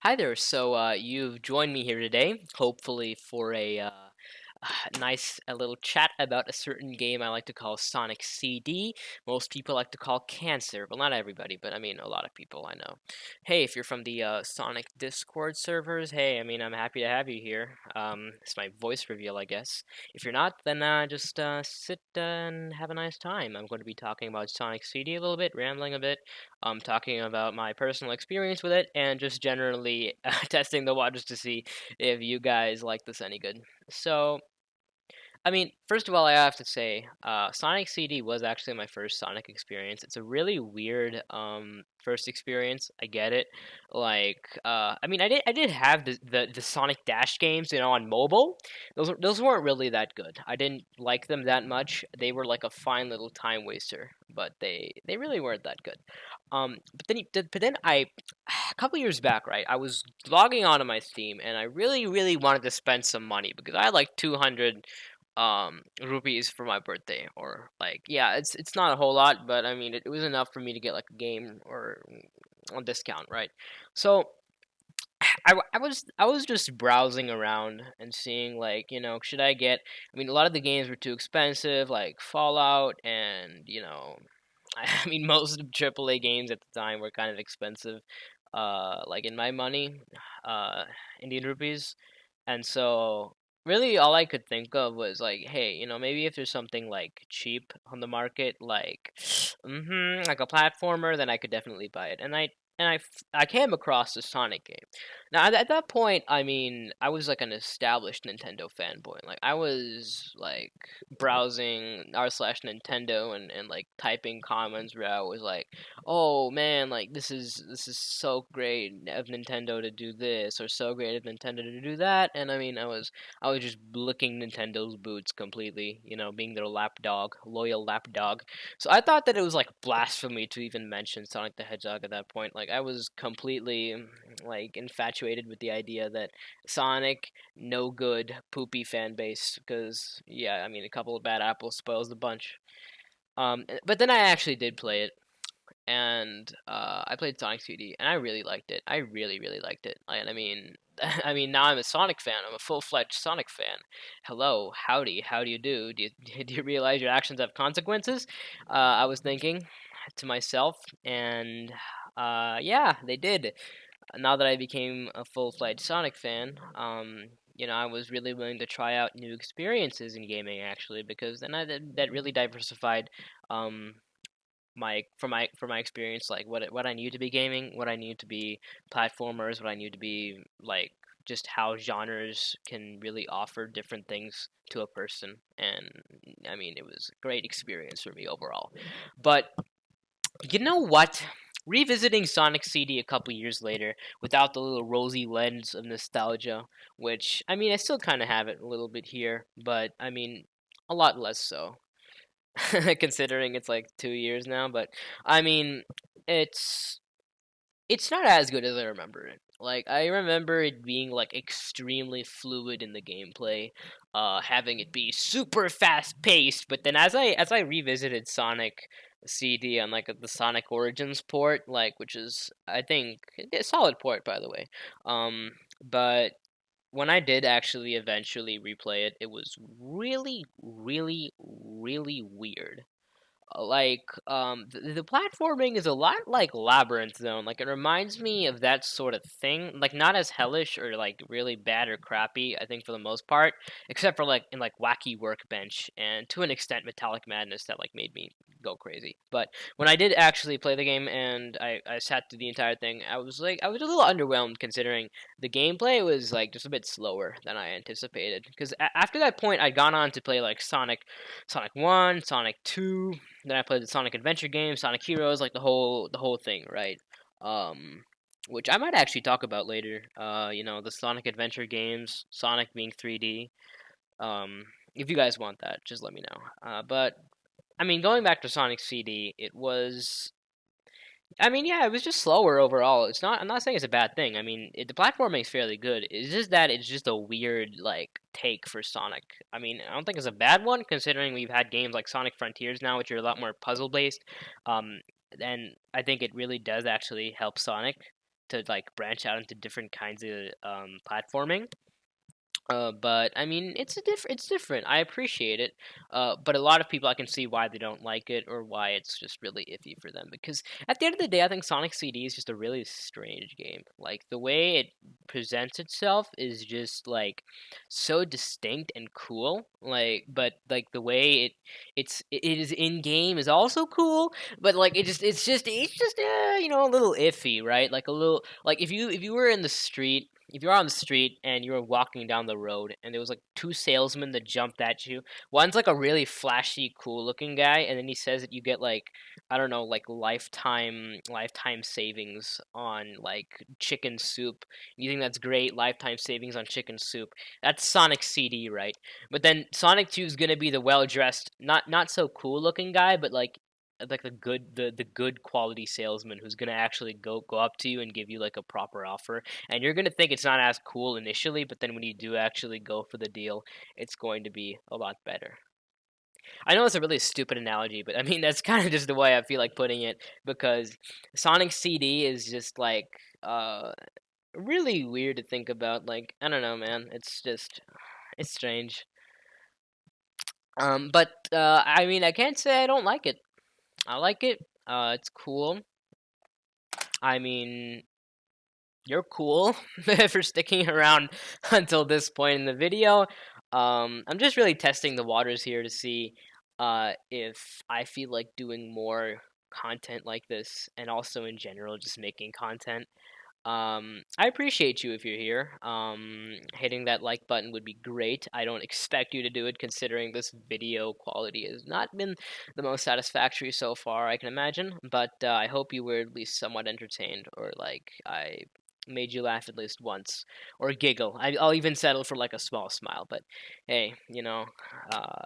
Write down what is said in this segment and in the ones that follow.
Hi there. You've joined me here today, hopefully for a nice little chat about a certain game I like to call Sonic CD. Most people like to call Cancer. Well, not everybody, but I mean a lot of people I know. Hey, if you're from the Sonic Discord servers, hey, I mean I'm happy to have you here. It's my voice reveal, I guess. If you're not, then just sit and have a nice time. I'm going to be talking about Sonic CD a little bit, rambling a bit, talking about my personal experience with it, and just generally testing the waters to see if you guys like this any good. So, I mean, first of all, I have to say, Sonic CD was actually my first Sonic experience. It's a really weird first experience. I get it. I mean, I did have the Sonic Dash games, on mobile. Those weren't really that good. I didn't like them that much. They were like a fine little time waster, but they really weren't that good. But then a couple years back, right? I was logging onto my Steam, and I really wanted to spend some money because I had like 200 rupees for my birthday, or like, yeah, it's not a whole lot, but I mean it was enough for me to get like a game or on discount, right? So I was just browsing around and seeing, like, should I get, I mean, a lot of the games were too expensive, like Fallout, and I mean, most of AAA games at the time were kind of expensive, like in my money, uh Indian rupees. And so, really, all I could think of was like, hey, maybe if there's something like cheap on the market, like, like a platformer, then I could definitely buy it. And I came across the Sonic game. Now, at that point, I mean, I was like an established Nintendo fanboy. Like, I was like browsing r/Nintendo and like typing comments where I was like, oh man, like this is so great of Nintendo to do this, or so great of Nintendo to do that. And I mean, I was just licking Nintendo's boots completely, being their lapdog, loyal lapdog. So I thought that it was like blasphemy to even mention Sonic the Hedgehog at that point. Like, I was completely like infatuated with the idea that Sonic, no good, poopy fan base, because yeah, I mean, a couple of bad apples spoils the bunch. But then I actually did play it, and I played Sonic CD, and I really liked it. I really liked it. And I mean, I mean, now I'm a Sonic fan. I'm a full-fledged Sonic fan. Hello, howdy, how do you do? Do you realize your actions have consequences? I was thinking to myself, and yeah, they did. Now that I became a full-fledged Sonic fan, I was really willing to try out new experiences in gaming, actually, because then that really diversified um my experience, like what I knew to be gaming, what I knew to be platformers, what I knew to be like just how genres can really offer different things to a person. And I mean, it was a great experience for me overall. But you know what? Revisiting Sonic CD a couple years later without the little rosy lens of nostalgia, which I mean I still kind of have it a little bit here, but I mean a lot less so. Considering it's like 2 years now. But I mean, it's it's not as good as I remember it. Like, I remember it being like extremely fluid in the gameplay, having it be super fast paced. But then as I revisited Sonic CD on like the Sonic Origins port, like, which is, I think, a solid port, by the way. But when I did actually eventually replay it, it was really weird. The platforming is a lot like Labyrinth Zone. Like, it reminds me of that sort of thing. Like, not as hellish or like really bad or crappy, I think, for the most part, except for like in like Wacky Workbench and to an extent Metallic Madness that like made me go crazy. But when I did actually play the game and I sat through the entire thing, I was a little underwhelmed, considering the gameplay was like just a bit slower than I anticipated. Because after that point, I'd gone on to play like Sonic 1, Sonic 2, then I played the Sonic Adventure games, Sonic Heroes, like the whole thing, right? Um, which I might actually talk about later. The Sonic Adventure games, Sonic being 3D. If you guys want that, just let me know. But I mean, going back to Sonic CD, it was. I mean, yeah, it was just slower overall. It's not. I'm not saying it's a bad thing. I mean, the platforming is fairly good. It's just that it's just a weird like take for Sonic. I mean, I don't think it's a bad one, considering we've had games like Sonic Frontiers now, which are a lot more puzzle based. Um, and I think it really does actually help Sonic. to like branch out into different kinds of platforming. But I mean, it's different. I appreciate it. But a lot of people I can see why they don't like it or why it's just really iffy for them. Because at the end of the day, I think Sonic CD is just a really strange game. Like the way it presents itself is just like so distinct and cool. Like, but like the way it is in game is also cool. But like you know, a little iffy, right? Like a little like if you were in the street, if you're on the street and you were walking down the road and there was like two salesmen that jumped at you, one's like a really flashy cool looking guy, and then he says that you get like, I don't know, like lifetime savings on like chicken soup. You think that's great, lifetime savings on chicken soup. That's Sonic CD, right? But then Sonic 2 is going to be the well-dressed, not so cool looking guy, but like the good quality salesman who's gonna actually go up to you and give you like a proper offer, and you're gonna think it's not as cool initially, but then when you do actually go for the deal, it's going to be a lot better. I know it's a really stupid analogy, but I mean that's kind of just the way I feel like putting it, because Sonic CD is just like really weird to think about. Like I don't know, man. It's strange. But I mean I can't say I don't like it. I like it. It's cool. I mean, you're cool for sticking around until this point in the video. I'm just really testing the waters here to see if I feel like doing more content like this, and also in general, just making content. I appreciate you if you're here. Hitting that like button would be great. I don't expect you to do it considering this video quality has not been the most satisfactory so far, I can imagine. But I hope you were at least somewhat entertained, or like I made you laugh at least once, or giggle. I'll even settle for like a small smile. But hey, you know,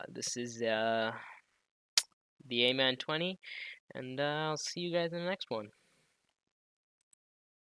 this is the A-Man 20, and I'll see you guys in the next one.